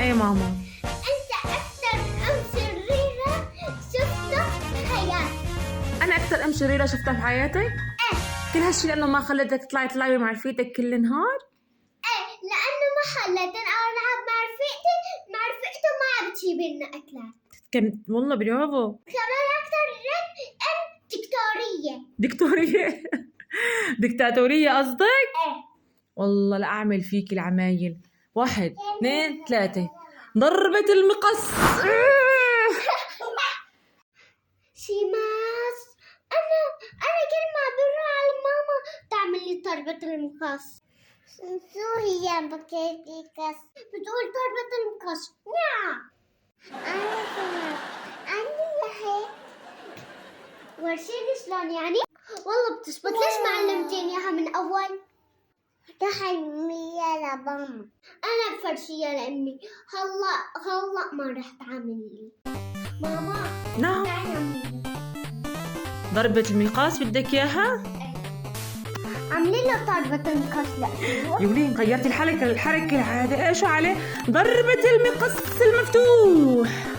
ايه ماما؟ انت اكثر ام شريرة شفتها بحياتي. انا اكثر ام شريره شفتها في حياتي؟ ايه كل هالشي لانه ما خلتك تطلعي مع رفيقتك كل نهار؟ ايه لانه ما خلتني العب مع رفيقته ما عم تجيب لنا اكلات. كان والله برافو. كمان اكثر ام دكتورية. دكتوريه دكتاتوريه قصدك؟ ايه والله لا اعمل فيك العمايل. 1 2 3 ضربة المقص. شيماس، انا كل ما بروح على ماما تعمل لي ضربة المقص. شو هي بكيتي كس؟ بتقول ضربة المقص. نعم انا كمان عندي هيك. ورشيني شلون يعني؟ والله بتزبط. ليش ما علمتيني اياها من اول؟ رح اعمليها لماما. انا بفرشيها لامي. هلا ما رح تعمل لي ماما. نعم تعملي ضربة المقاس بدك اياها؟ عملي له ضربة المقص لأسلوب. يا ولين غيرتي الحركة هذا ايش عليه؟ ضربة المقص المفتوح.